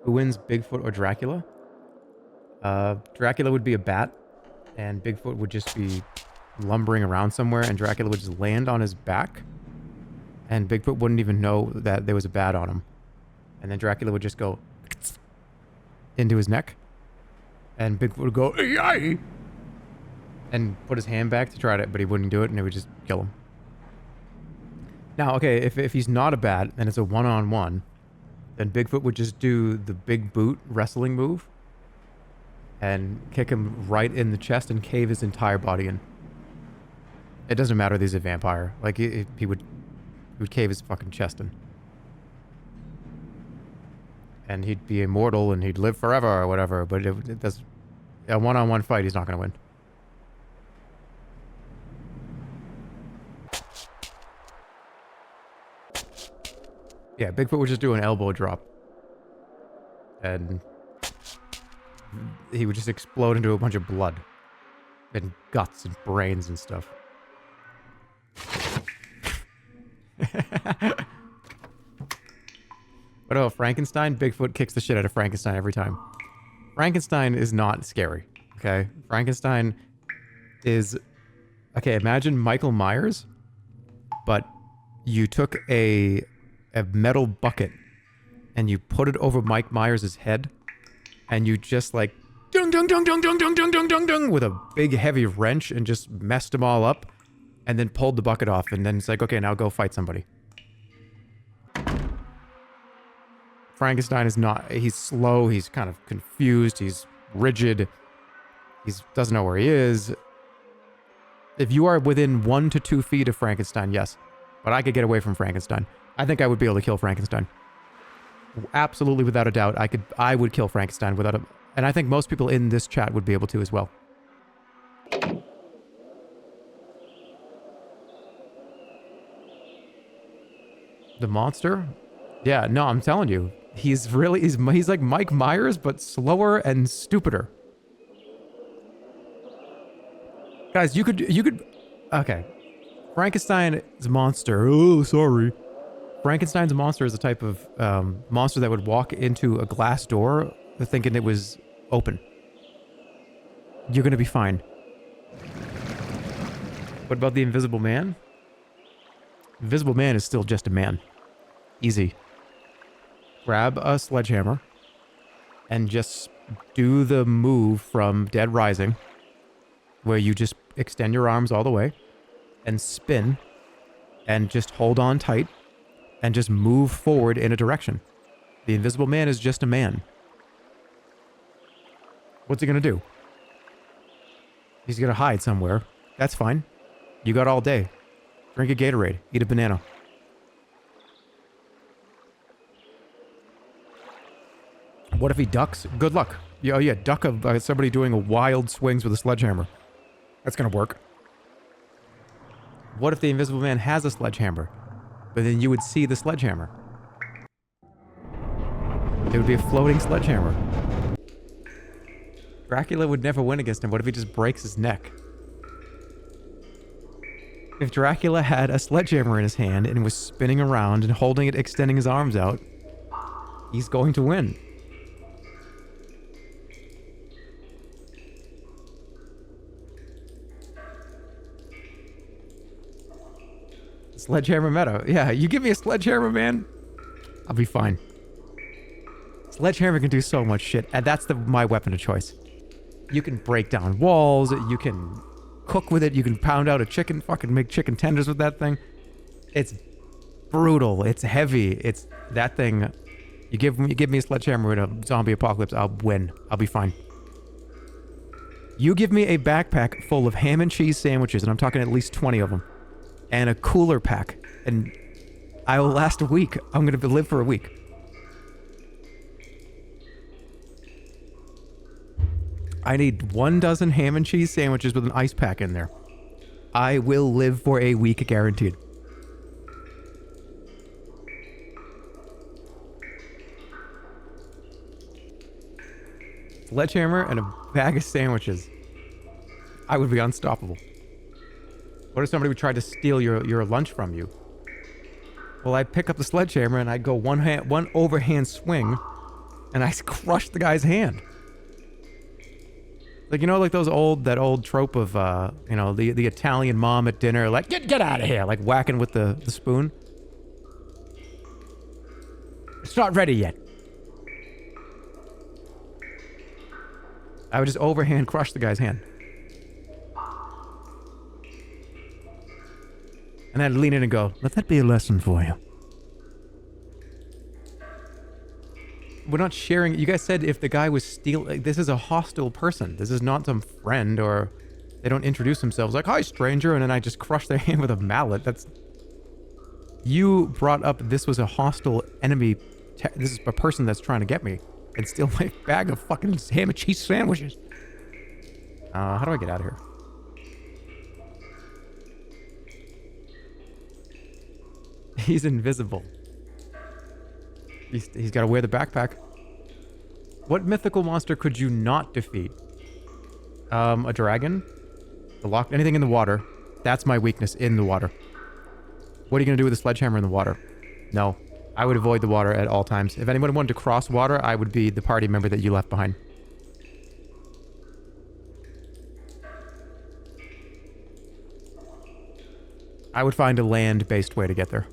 Who wins, Bigfoot or Dracula? Dracula would be a bat, and Bigfoot would just be lumbering around somewhere, and Dracula would just land on his back, and Bigfoot wouldn't even know that there was a bat on him. And then Dracula would just go into his neck, and Bigfoot would go, "Yay!" and put his hand back to try to, but he wouldn't do it, and it would just kill him. Now, okay, if he's not a bat, and it's a one-on-one, then Bigfoot would just do the big boot wrestling move, and kick him right in the chest and cave his entire body in. It doesn't matter that he's a vampire. Like, he would cave his fucking chest in. And he'd be immortal and he'd live forever or whatever, but it does... A one-on-one fight, he's not going to win. Yeah, Bigfoot would just do an elbow drop. And he would just explode into a bunch of blood. And guts and brains and stuff. But oh, Frankenstein? Bigfoot kicks the shit out of Frankenstein every time. Frankenstein is not scary, okay? Frankenstein is... Okay, imagine Michael Myers, but you took a metal bucket and you put it over Mike Myers' head and you just like dung dung dung dung dung dung dung dung dung dung with a big heavy wrench and just messed them all up and then pulled the bucket off, and then it's like, okay, now go fight somebody. Frankenstein is not... He's slow, he's kind of confused, he's rigid, he doesn't know where he is. If you are within 1 to 2 feet of Frankenstein, yes. But I could get away from Frankenstein. I think I would be able to kill Frankenstein. Absolutely, without a doubt, I would kill Frankenstein without a... And I think most people in this chat would be able to as well. The monster? Yeah, no, I'm telling you. He's like Mike Myers, but slower and stupider. Guys, you could... Okay. Frankenstein's monster... Oh, sorry. Frankenstein's monster is a type of monster that would walk into a glass door thinking it was open. You're gonna be fine. What about the Invisible Man? Invisible Man is still just a man. Easy. Grab a sledgehammer and just do the move from Dead Rising where you just extend your arms all the way and spin and just hold on tight and just move forward in a direction. The Invisible Man is just a man. What's he gonna do? He's gonna hide somewhere. That's fine. You got all day. Drink a Gatorade. Eat a banana. What if he ducks? Good luck. Oh yeah, duck somebody doing a wild swings with a sledgehammer. That's gonna work. What if the Invisible Man has a sledgehammer? But then you would see the sledgehammer. It would be a floating sledgehammer. Dracula would never win against him. What if he just breaks his neck? If Dracula had a sledgehammer in his hand and was spinning around and holding it, extending his arms out, he's going to win. Sledgehammer meta. Yeah, you give me a sledgehammer, man, I'll be fine. Sledgehammer can do so much shit, and that's my weapon of choice. You can break down walls, you can cook with it, you can pound out a chicken, fucking make chicken tenders with that thing. It's brutal, it's heavy, it's that thing. You give me a sledgehammer in a zombie apocalypse, I'll win. I'll be fine. You give me a backpack full of ham and cheese sandwiches, and I'm talking at least 20 of them, and a cooler pack, and I will last a week. I'm gonna live for a week. I need 12 ham and cheese sandwiches with an ice pack in there. I will live for a week, guaranteed. Sledgehammer and a bag of sandwiches. I would be unstoppable. What if somebody would try to steal your lunch from you? Well, I'd pick up the sledgehammer and I'd go one overhand swing And I crushed the guy's hand. Like, you know, like that old trope of, you know, the Italian mom at dinner, like, get out of here, like whacking with the spoon. It's not ready yet. I would just overhand crush the guy's hand. And I'd lean in and go, let that be a lesson for you. We're not sharing. You guys said if the guy was stealing, like, this is a hostile person. This is not some friend, or they don't introduce themselves like, hi, stranger, and then I just crush their hand with a mallet. That's... You brought up this was a hostile enemy. This is a person that's trying to get me and steal my bag of fucking ham and cheese sandwiches. How do I get out of here? He's invisible. He's got to wear the backpack. What mythical monster could you not defeat? A dragon? Anything in the water. That's my weakness, in the water. What are you going to do with a sledgehammer in the water? No. I would avoid the water at all times. If anyone wanted to cross water, I would be the party member that you left behind. I would find a land-based way to get there.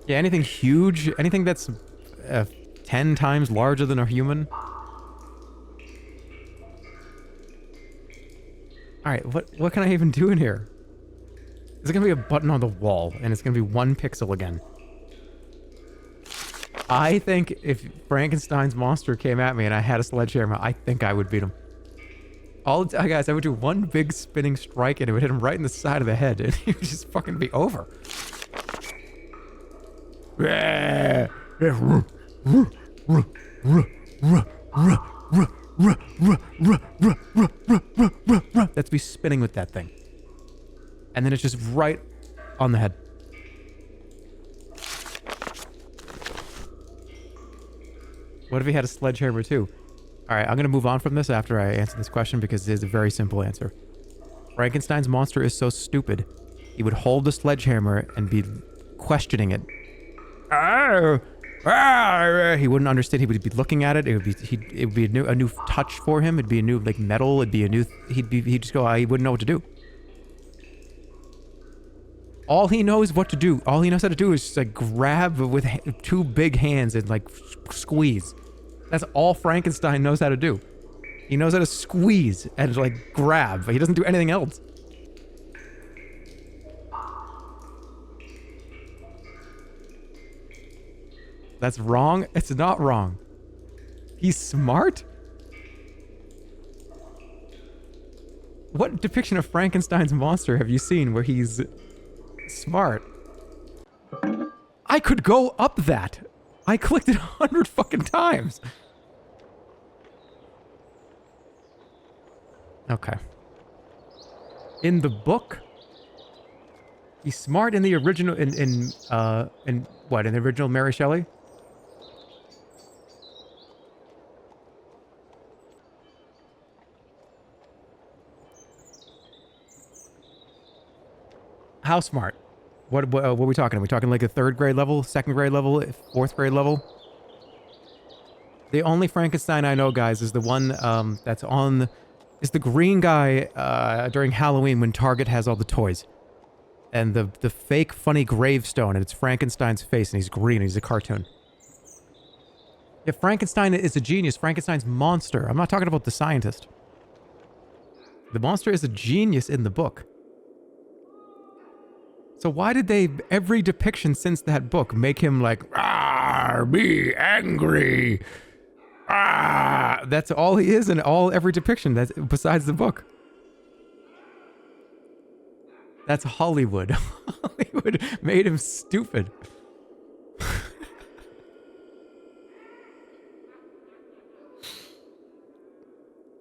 Yeah, anything huge, anything that's 10 times larger than a human. Alright, what can I even do in here? There's gonna be a button on the wall, and it's gonna be 1 pixel again. I think if Frankenstein's monster came at me and I had a sledgehammer, I think I would beat him. Guys, I would do 1 big spinning strike and it would hit him right in the side of the head, and he would just fucking be over. That's me spinning with that thing. And then it's just right on the head. What if he had a sledgehammer too? Alright, I'm going to move on from this after I answer this question because it is a very simple answer. Frankenstein's monster is so stupid. He would hold the sledgehammer and be questioning it. He wouldn't understand. He would be looking at it. It would be a new touch for him. It'd be a new like metal. It'd be a new. He'd just go. He wouldn't know what to do. All he knows what to do. All he knows how to do is just like grab with 2 big hands and like squeeze. That's all Frankenstein knows how to do. He knows how to squeeze and like grab. He doesn't do anything else. That's wrong? It's not wrong. He's smart? What depiction of Frankenstein's monster have you seen where he's smart? I could go up that. I clicked it 100 fucking times. Okay. In the book, he's smart in the original, in the original Mary Shelley? How smart? What are we talking? Are we talking like a 3rd grade level, 2nd grade level, 4th grade level? The only Frankenstein I know, guys, is the one that's on... Is the green guy during Halloween when Target has all the toys. And the fake funny gravestone, and it's Frankenstein's face, and he's green, and he's a cartoon. Yeah, Frankenstein is a genius. Frankenstein's monster. I'm not talking about the scientist. The monster is a genius in the book. So why did they, every depiction since that book, make him like, be angry. That's all he is in every depiction that's besides the book. That's Hollywood. Hollywood made him stupid.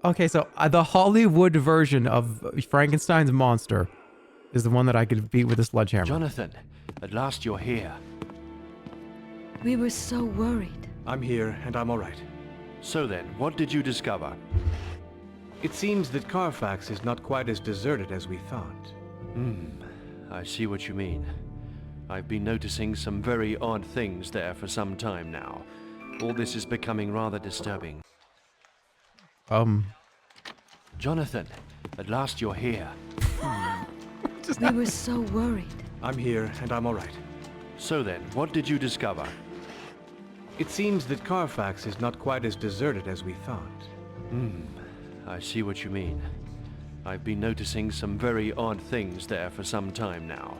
Okay, so the Hollywood version of Frankenstein's monster is the one that I could beat with a sledgehammer. Jonathan, at last you're here. We were so worried. I'm here, and I'm all right. So then, what did you discover? It seems that Carfax is not quite as deserted as we thought. I see what you mean. I've been noticing some very odd things there for some time now. All this is becoming rather disturbing. Jonathan, at last you're here. We were so worried. I'm here, and I'm all right. So then, what did you discover? It seems that Carfax is not quite as deserted as we thought. I see what you mean. I've been noticing some very odd things there for some time now.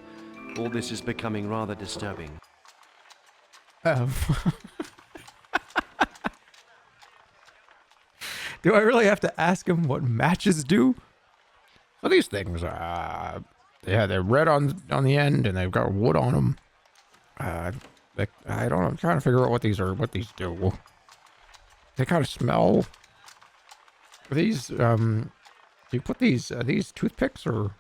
All this is becoming rather disturbing. Do I really have to ask him what matches do? Well, these things, yeah, they're red on the end, and they've got wood on them. I don't know. I'm trying to figure out what these do. They kind of smell. Are these, do you put these toothpicks or?